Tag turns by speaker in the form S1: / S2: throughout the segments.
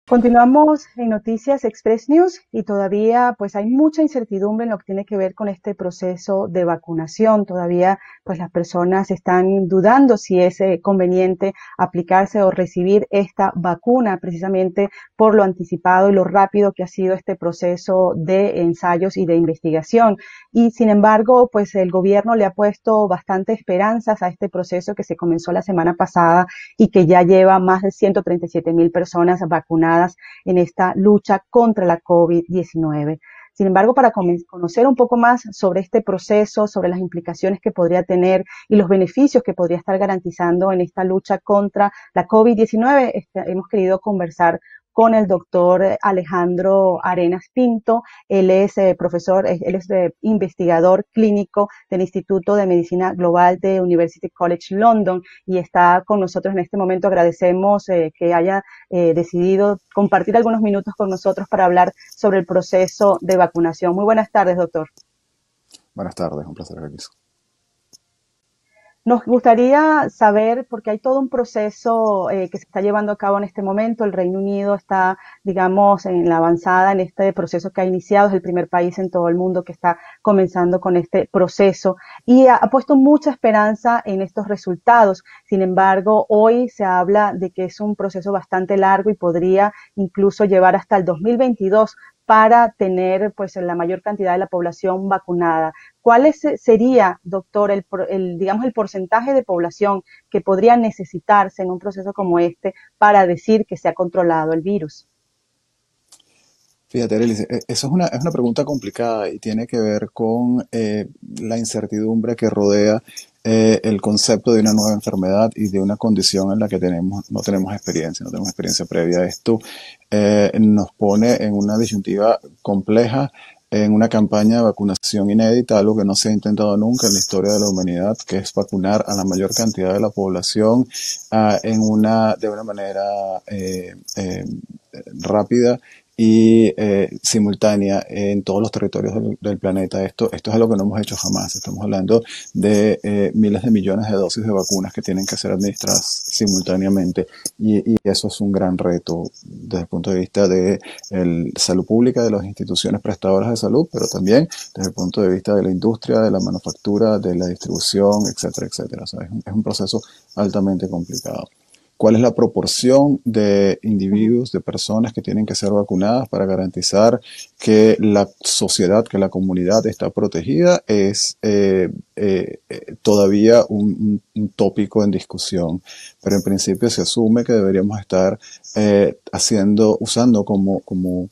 S1: Continuamos en Noticias Express News y todavía pues hay mucha incertidumbre en lo que tiene que ver con este proceso de vacunación. Todavía pues las personas están dudando si es conveniente aplicarse o recibir esta vacuna precisamente por lo anticipado y lo rápido que ha sido este proceso de ensayos y de investigación. Y sin embargo pues el gobierno le ha puesto bastante esperanzas a este proceso que se comenzó la semana pasada y que ya lleva más de 137,000 personas vacunadas en esta lucha contra la COVID-19. Sin embargo, para conocer un poco más sobre este proceso, sobre las implicaciones que podría tener y los beneficios que podría estar garantizando en esta lucha contra la COVID-19, hemos querido conversar con el doctor Alejandro Arenas Pinto. Él es profesor, él es investigador clínico del Instituto de Medicina Global de University College London y está con nosotros en este momento. Agradecemos que haya decidido compartir algunos minutos con nosotros para hablar sobre el proceso de vacunación. Muy buenas tardes, doctor.
S2: Buenas tardes, un placer estar aquí.
S1: Nos gustaría saber, porque hay todo un proceso que se está llevando a cabo en este momento. El Reino Unido está, digamos, en la avanzada en este proceso que ha iniciado. Es el primer país en todo el mundo que está comenzando con este proceso y ha puesto mucha esperanza en estos resultados. Sin embargo, hoy se habla de que es un proceso bastante largo y podría incluso llevar hasta el 2022 para tener pues la mayor cantidad de la población vacunada. ¿Cuál sería, doctor, digamos, el porcentaje de población que podría necesitarse en un proceso como este para decir que se ha controlado el virus?
S2: Fíjate, Arelis, eso es una pregunta complicada y tiene que ver con la incertidumbre que rodea el concepto de una nueva enfermedad y de una condición en la que no tenemos experiencia previa. Esto nos pone en una disyuntiva compleja, en una campaña de vacunación inédita, algo que no se ha intentado nunca en la historia de la humanidad, que es vacunar a la mayor cantidad de la población de una manera rápida y simultánea en todos los territorios del planeta. Esto es algo que no hemos hecho jamás. Estamos hablando de miles de millones de dosis de vacunas que tienen que ser administradas simultáneamente y eso es un gran reto desde el punto de vista de salud pública, de las instituciones prestadoras de salud, pero también desde el punto de vista de la industria, de la manufactura, de la distribución, etcétera, etcétera. O sea, es un proceso altamente complicado. ¿Cuál es la proporción de individuos, de personas que tienen que ser vacunadas para garantizar que la sociedad, que la comunidad está protegida? Es todavía un tópico en discusión, pero en principio se asume que deberíamos estar usando como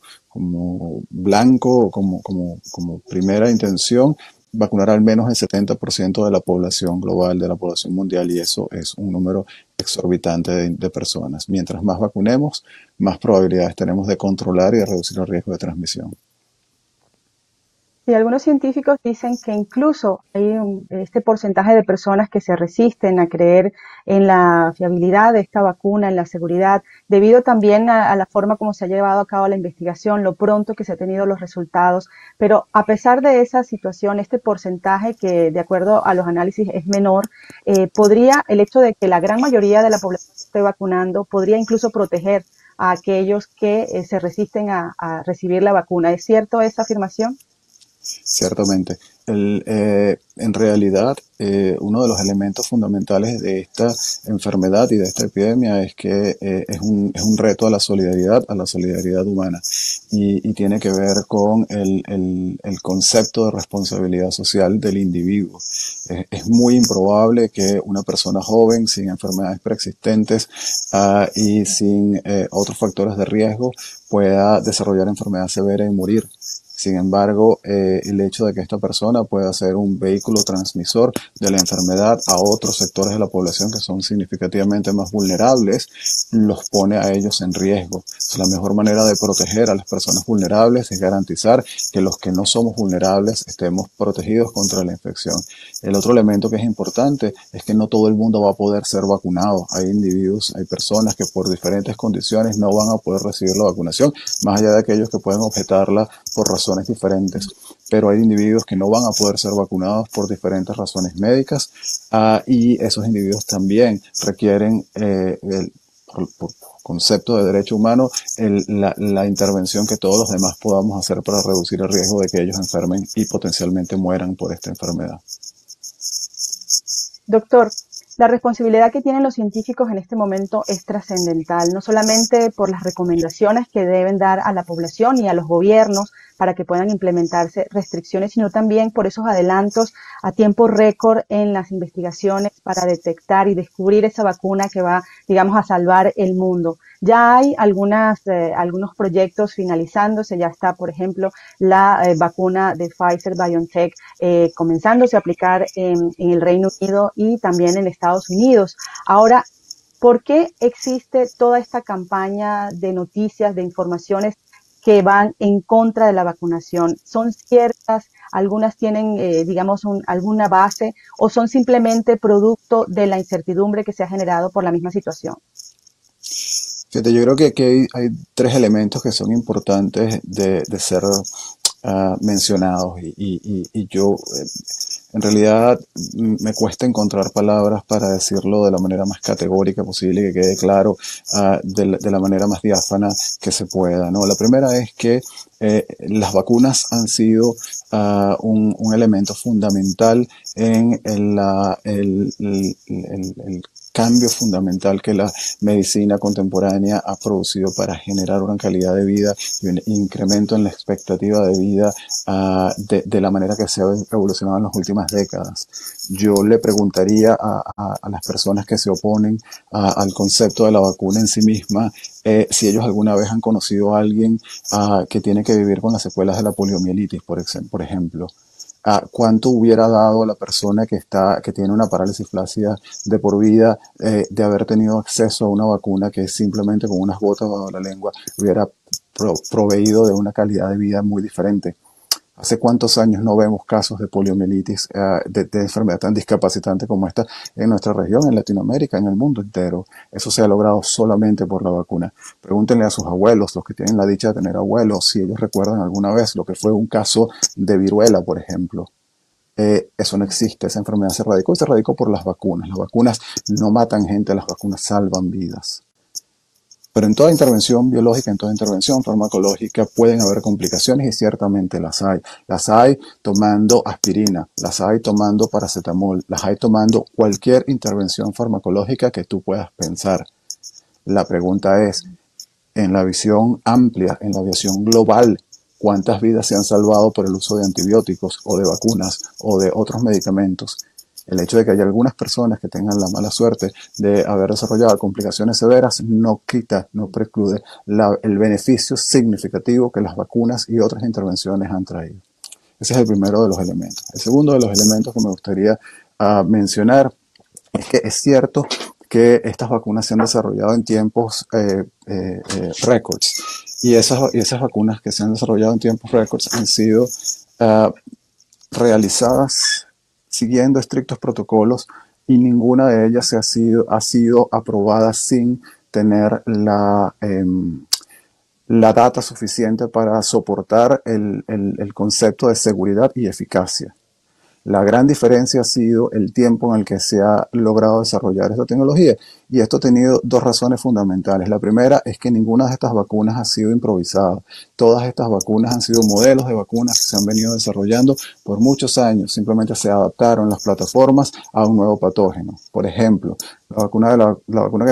S2: blanco, como primera intención, vacunar al menos el 70% de la población global, de la población mundial, y eso es un número exorbitante de personas. Mientras más vacunemos, más probabilidades tenemos de controlar y de reducir el riesgo de transmisión.
S1: Y algunos científicos dicen que incluso hay este porcentaje de personas que se resisten a creer en la fiabilidad de esta vacuna, en la seguridad, debido también a la forma como se ha llevado a cabo la investigación, lo pronto que se han tenido los resultados. Pero a pesar de esa situación, este porcentaje que de acuerdo a los análisis es menor, podría, el hecho de que la gran mayoría de la población esté vacunando, podría incluso proteger a aquellos que se resisten a recibir la vacuna. ¿Es cierto esa afirmación?
S2: Ciertamente. En realidad, uno de los elementos fundamentales de esta enfermedad y de esta epidemia es que es un reto a la solidaridad humana, y tiene que ver con el concepto de responsabilidad social del individuo. Es muy improbable que una persona joven, sin enfermedades preexistentes y sin otros factores de riesgo, pueda desarrollar enfermedad severa y morir. Sin embargo, el hecho de que esta persona pueda ser un vehículo transmisor de la enfermedad a otros sectores de la población que son significativamente más vulnerables, los pone a ellos en riesgo. Entonces, la mejor manera de proteger a las personas vulnerables es garantizar que los que no somos vulnerables estemos protegidos contra la infección. El otro elemento que es importante es que no todo el mundo va a poder ser vacunado. Hay individuos, hay personas que por diferentes condiciones no van a poder recibir la vacunación, más allá de aquellos que pueden objetarla por razones diferentes, pero hay individuos que no van a poder ser vacunados por diferentes razones médicas y esos individuos también requieren, concepto de derecho humano la intervención que todos los demás podamos hacer para reducir el riesgo de que ellos enfermen y potencialmente mueran por esta enfermedad.
S1: Doctor, la responsabilidad que tienen los científicos en este momento es trascendental, no solamente por las recomendaciones que deben dar a la población y a los gobiernos para que puedan implementarse restricciones, sino también por esos adelantos a tiempo récord en las investigaciones para detectar y descubrir esa vacuna que va, digamos, a salvar el mundo. Ya hay algunos proyectos finalizándose, ya está, por ejemplo, la vacuna de Pfizer-BioNTech comenzándose a aplicar en el Reino Unido y también en Estados Unidos. Ahora, ¿por qué existe toda esta campaña de noticias, de informaciones que van en contra de la vacunación? ¿Son ciertas? ¿Algunas tienen, digamos, alguna base o son simplemente producto de la incertidumbre que se ha generado por la misma situación?
S2: Fíjate, yo creo que aquí hay tres elementos que son importantes de ser mencionados y yo en realidad me cuesta encontrar palabras para decirlo de la manera más categórica posible y que quede claro de la manera más diáfana que se pueda, ¿no? La primera es que las vacunas han sido un elemento fundamental en el cambio fundamental que la medicina contemporánea ha producido para generar una calidad de vida y un incremento en la expectativa de vida de la manera que se ha evolucionado en las últimas décadas. Yo le preguntaría a las personas que se oponen al concepto de la vacuna en sí misma si ellos alguna vez han conocido a alguien que tiene que vivir con las secuelas de la poliomielitis, por ejemplo. ¿Cuánto hubiera dado a la persona que tiene una parálisis flácida de por vida de haber tenido acceso a una vacuna que simplemente con unas gotas bajo la lengua hubiera proveído de una calidad de vida muy diferente? ¿Hace cuántos años no vemos casos de poliomielitis, de enfermedad tan discapacitante como esta en nuestra región, en Latinoamérica, en el mundo entero? Eso se ha logrado solamente por la vacuna. Pregúntenle a sus abuelos, los que tienen la dicha de tener abuelos, si ellos recuerdan alguna vez lo que fue un caso de viruela, por ejemplo. Eso no existe, esa enfermedad se erradicó y se erradicó por las vacunas. Las vacunas no matan gente, las vacunas salvan vidas. Pero en toda intervención biológica, en toda intervención farmacológica pueden haber complicaciones y ciertamente las hay. Las hay tomando aspirina, las hay tomando paracetamol, las hay tomando cualquier intervención farmacológica que tú puedas pensar. La pregunta es, en la visión amplia, en la visión global, ¿cuántas vidas se han salvado por el uso de antibióticos o de vacunas o de otros medicamentos? El hecho de que haya algunas personas que tengan la mala suerte de haber desarrollado complicaciones severas no quita, no preclude el beneficio significativo que las vacunas y otras intervenciones han traído. Ese es el primero de los elementos. El segundo de los elementos que me gustaría mencionar es que es cierto que estas vacunas se han desarrollado en tiempos récords y esas vacunas que se han desarrollado en tiempos récords han sido realizadas siguiendo estrictos protocolos y ninguna de ellas ha sido aprobada sin tener la data suficiente para soportar el concepto de seguridad y eficacia. La gran diferencia ha sido el tiempo en el que se ha logrado desarrollar esta tecnología y esto ha tenido dos razones fundamentales. La primera es que ninguna de estas vacunas ha sido improvisada. Todas estas vacunas han sido modelos de vacunas que se han venido desarrollando por muchos años. Simplemente se adaptaron las plataformas a un nuevo patógeno. Por ejemplo, la vacuna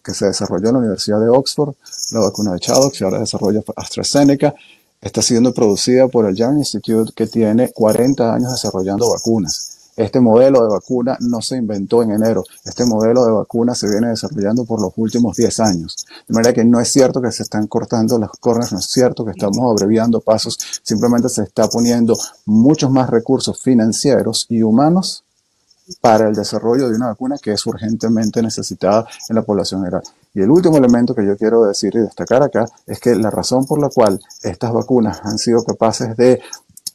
S2: que se desarrolló en la Universidad de Oxford, la vacuna de Chaddox, que ahora desarrolla AstraZeneca, está siendo producida por el Yarm Institute, que tiene 40 años desarrollando vacunas. Este modelo de vacuna no se inventó en enero. Este modelo de vacuna se viene desarrollando por los últimos 10 años. De manera que no es cierto que se están cortando las córneas, no es cierto que estamos abreviando pasos. Simplemente se está poniendo muchos más recursos financieros y humanos para el desarrollo de una vacuna que es urgentemente necesitada en la población general. Y el último elemento que yo quiero decir y destacar acá es que la razón por la cual estas vacunas han sido capaces de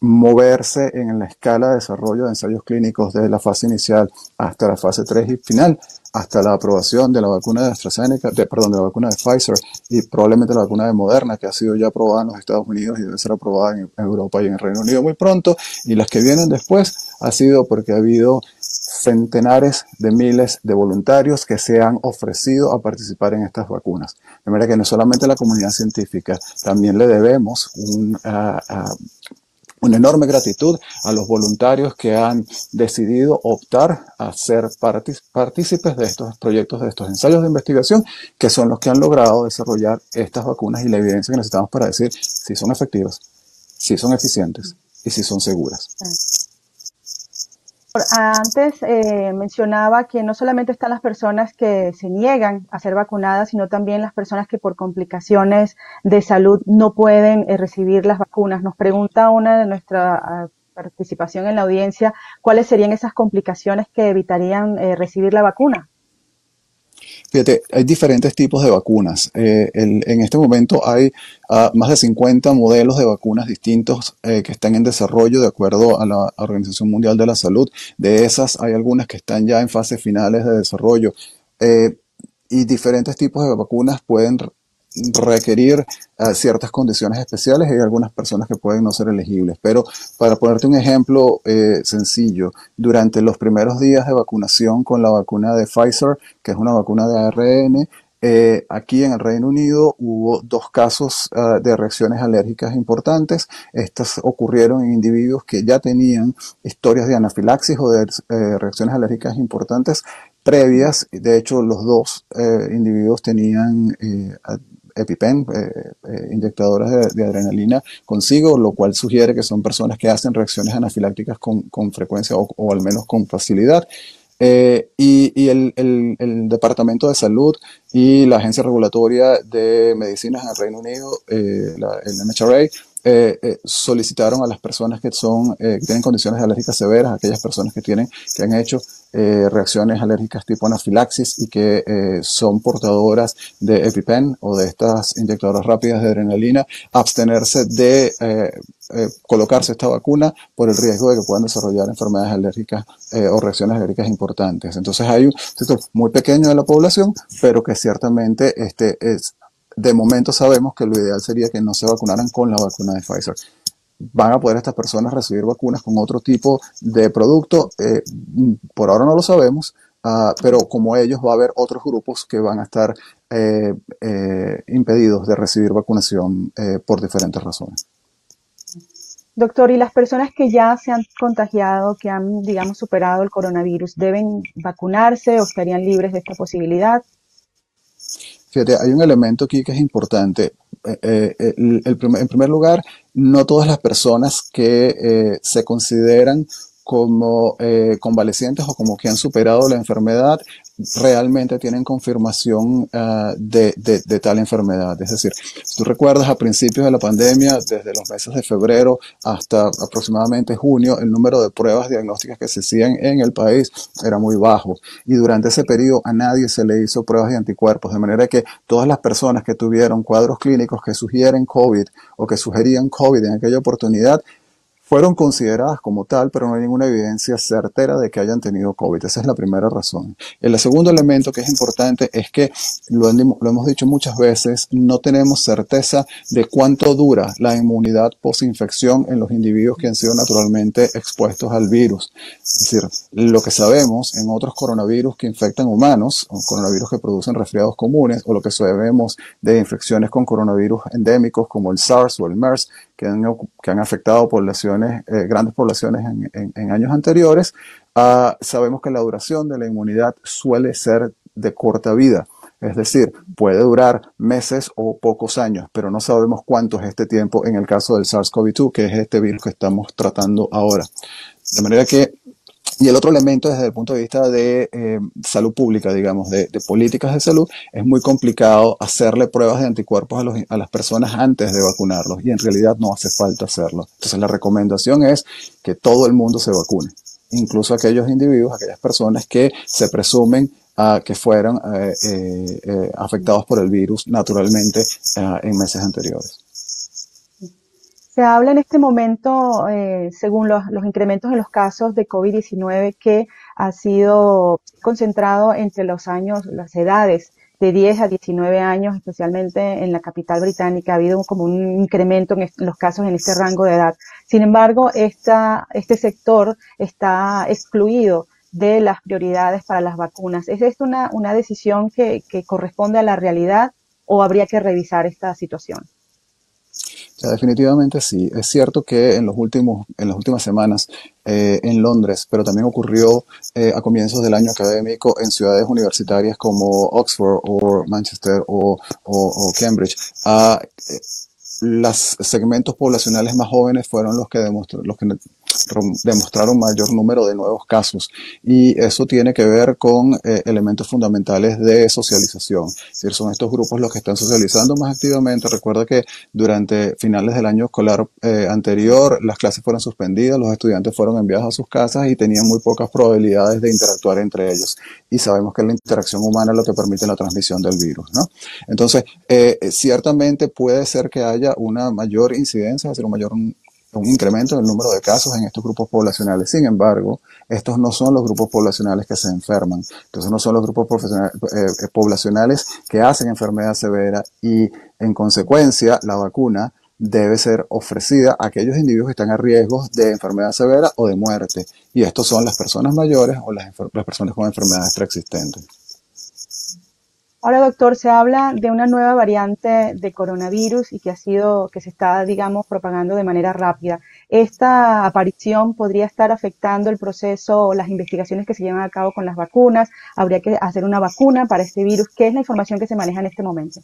S2: moverse en la escala de desarrollo de ensayos clínicos desde la fase inicial hasta la fase 3 y final, hasta la aprobación de la vacuna de AstraZeneca, perdón, de la vacuna de Pfizer y probablemente la vacuna de Moderna, que ha sido ya aprobada en los Estados Unidos y debe ser aprobada en Europa y en el Reino Unido muy pronto, y las que vienen después ha sido porque ha habido centenares de miles de voluntarios que se han ofrecido a participar en estas vacunas. De manera que no solamente la comunidad científica, también le debemos una enorme gratitud a los voluntarios que han decidido optar a ser partícipes de estos proyectos, de estos ensayos de investigación, que son los que han logrado desarrollar estas vacunas y la evidencia que necesitamos para decir si son efectivas, si son eficientes y si son seguras.
S1: Antes mencionaba que no solamente están las personas que se niegan a ser vacunadas, sino también las personas que por complicaciones de salud no pueden recibir las vacunas. Nos pregunta una de nuestra participación en la audiencia, ¿cuáles serían esas complicaciones que evitarían recibir la vacuna?
S2: Fíjate, hay diferentes tipos de vacunas. En este momento hay más de 50 modelos de vacunas distintos que están en desarrollo de acuerdo a la Organización Mundial de la Salud. De esas hay algunas que están ya en fases finales de desarrollo. Y diferentes tipos de vacunas pueden requerir ciertas condiciones especiales y hay algunas personas que pueden no ser elegibles. Pero para ponerte un ejemplo sencillo, durante los primeros días de vacunación con la vacuna de Pfizer, que es una vacuna de ARN, aquí en el Reino Unido hubo 2 casos de reacciones alérgicas importantes. Estas ocurrieron en individuos que ya tenían historias de anafilaxis o de reacciones alérgicas importantes previas. De hecho, los 2 individuos tenían EpiPen, inyectadoras de adrenalina consigo, lo cual sugiere que son personas que hacen reacciones anafilácticas con frecuencia o al menos con facilidad. Y el Departamento de Salud y la Agencia Regulatoria de Medicinas en el Reino Unido, el MHRA, solicitaron a las personas que tienen condiciones alérgicas severas, aquellas personas que han hecho reacciones alérgicas tipo anafilaxis y que son portadoras de EpiPen o de estas inyectadoras rápidas de adrenalina, abstenerse de colocarse esta vacuna por el riesgo de que puedan desarrollar enfermedades alérgicas o reacciones alérgicas importantes. Entonces hay un sector muy pequeño de la población, pero que ciertamente de momento sabemos que lo ideal sería que no se vacunaran con la vacuna de Pfizer. ¿Van a poder estas personas recibir vacunas con otro tipo de producto? Por ahora no lo sabemos, pero como ellos va a haber otros grupos que van a estar impedidos de recibir vacunación por diferentes razones.
S1: Doctor, ¿y las personas que ya se han contagiado, que han, digamos, superado el coronavirus, deben vacunarse o estarían libres de esta posibilidad?
S2: Fíjate, hay un elemento aquí que es importante. En primer lugar, no todas las personas que se consideran como convalecientes o como que han superado la enfermedad realmente tienen confirmación de tal enfermedad. Es decir, si tú recuerdas a principios de la pandemia, desde los meses de febrero hasta aproximadamente junio, el número de pruebas diagnósticas que se hacían en el país era muy bajo. Y durante ese periodo a nadie se le hizo pruebas de anticuerpos, de manera que todas las personas que tuvieron cuadros clínicos que sugieren COVID o que sugerían COVID en aquella oportunidad, fueron consideradas como tal, pero no hay ninguna evidencia certera de que hayan tenido COVID. Esa es la primera razón. El segundo elemento que es importante es que, lo hemos dicho muchas veces, no tenemos certeza de cuánto dura la inmunidad posinfección en los individuos que han sido naturalmente expuestos al virus. Es decir, lo que sabemos en otros coronavirus que infectan humanos, o coronavirus que producen resfriados comunes, o lo que sabemos de infecciones con coronavirus endémicos como el SARS o el MERS, que han afectado grandes poblaciones en años anteriores, sabemos que la duración de la inmunidad suele ser de corta vida. Es decir, puede durar meses o pocos años, pero no sabemos cuánto es este tiempo en el caso del SARS-CoV-2, que es este virus que estamos tratando ahora. De manera que, y el otro elemento desde el punto de vista de salud pública, digamos, de políticas de salud, es muy complicado hacerle pruebas de anticuerpos a las personas antes de vacunarlos y en realidad no hace falta hacerlo. Entonces la recomendación es que todo el mundo se vacune, incluso aquellos individuos, aquellas personas que se presumen que fueron afectados por el virus naturalmente en meses anteriores.
S1: Se habla en este momento, según los incrementos en los casos de COVID-19, que ha sido concentrado entre los años, las edades de 10 a 19 años, especialmente en la capital británica. Ha habido como un incremento en los casos en este rango de edad. Sin embargo, este sector está excluido de las prioridades para las vacunas. ¿Es esto una decisión que corresponde a la realidad o habría que revisar esta situación?
S2: O sea, definitivamente sí. Es cierto que en las últimas semanas en Londres, pero también ocurrió a comienzos del año académico en ciudades universitarias como Oxford o Manchester o Cambridge. Los segmentos poblacionales más jóvenes fueron los que demostraron mayor número de nuevos casos, y eso tiene que ver con elementos fundamentales de socialización. Es decir, son estos grupos los que están socializando más activamente. Recuerda que durante finales del año escolar anterior las clases fueron suspendidas, los estudiantes fueron enviados a sus casas y tenían muy pocas probabilidades de interactuar entre ellos, y sabemos que la interacción humana es lo que permite la transmisión del virus, ¿no? Entonces, ciertamente puede ser que haya una mayor incidencia, es decir, un incremento en el número de casos en estos grupos poblacionales. Sin embargo, estos no son los grupos poblacionales que se enferman. Entonces, no son los grupos poblacionales que hacen enfermedad severa, y en consecuencia la vacuna debe ser ofrecida a aquellos individuos que están a riesgo de enfermedad severa o de muerte. Y estos son las personas mayores o las personas con enfermedades preexistentes.
S1: Ahora, doctor, se habla de una nueva variante de coronavirus y que se está, digamos, propagando de manera rápida. ¿Esta aparición podría estar afectando el proceso o las investigaciones que se llevan a cabo con las vacunas? ¿Habría que hacer una vacuna para este virus? ¿Qué es la información que se maneja en este momento?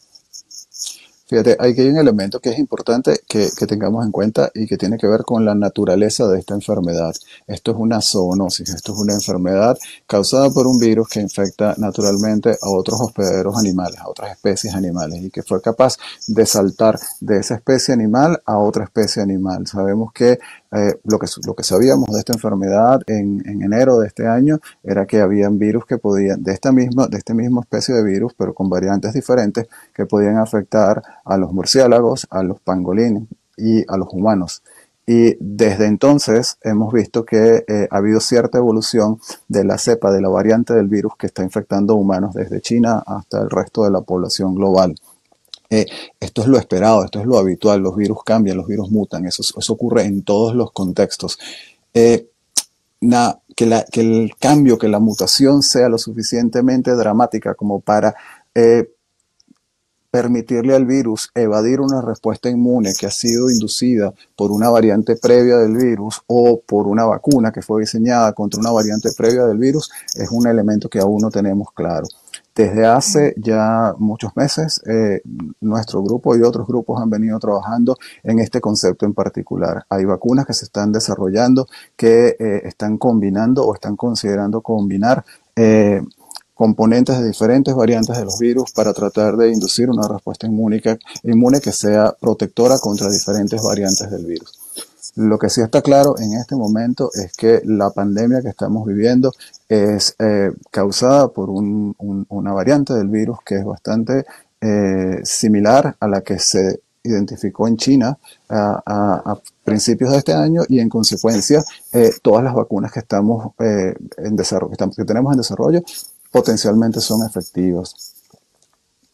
S2: Fíjate, hay un elemento que es importante que tengamos en cuenta y que tiene que ver con la naturaleza de esta enfermedad. Esto es una zoonosis, esto es una enfermedad causada por un virus que infecta naturalmente a otros hospederos animales, a otras especies animales, y que fue capaz de saltar de esa especie animal a otra especie animal. Sabemos que lo que sabíamos de esta enfermedad en enero de este año era que habían virus que podían, de esta misma especie de virus, pero con variantes diferentes, que podían afectar a los murciélagos, a los pangolines y a los humanos. Y desde entonces hemos visto que ha habido cierta evolución de la cepa, de la variante del virus que está infectando humanos desde China hasta el resto de la población global. Esto es lo esperado, esto es lo habitual. Los virus cambian, los virus mutan, eso ocurre en todos los contextos. Eh, que el cambio, que la mutación sea lo suficientemente dramática como para permitirle al virus evadir una respuesta inmune que ha sido inducida por una variante previa del virus o por una vacuna que fue diseñada contra una variante previa del virus, es un elemento que aún no tenemos claro. Desde hace ya muchos meses, nuestro grupo y otros grupos han venido trabajando en este concepto en particular. Hay vacunas que se están desarrollando que están combinando o están considerando combinar componentes de diferentes variantes de los virus para tratar de inducir una respuesta inmune que sea protectora contra diferentes variantes del virus. Lo que sí está claro en este momento es que la pandemia que estamos viviendo es causada por una variante del virus que es bastante similar a la que se identificó en China a principios de este año, y en consecuencia todas las vacunas que estamos en desarrollo, que tenemos en desarrollo, potencialmente son efectivas.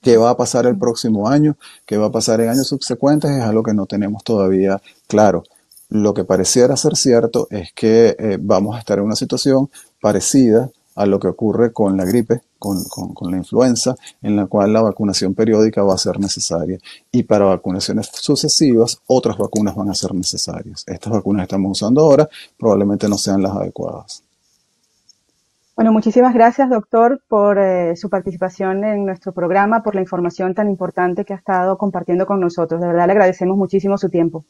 S2: ¿Qué va a pasar el próximo año? ¿Qué va a pasar en años subsecuentes? Es algo que no tenemos todavía claro. Lo que pareciera ser cierto es que vamos a estar en una situación parecida a lo que ocurre con la gripe, con la influenza, en la cual la vacunación periódica va a ser necesaria. Y para vacunaciones sucesivas, otras vacunas van a ser necesarias. Estas vacunas que estamos usando ahora probablemente no sean las adecuadas.
S1: Bueno, muchísimas gracias, doctor, por su participación en nuestro programa, por la información tan importante que ha estado compartiendo con nosotros. De verdad, le agradecemos muchísimo su tiempo.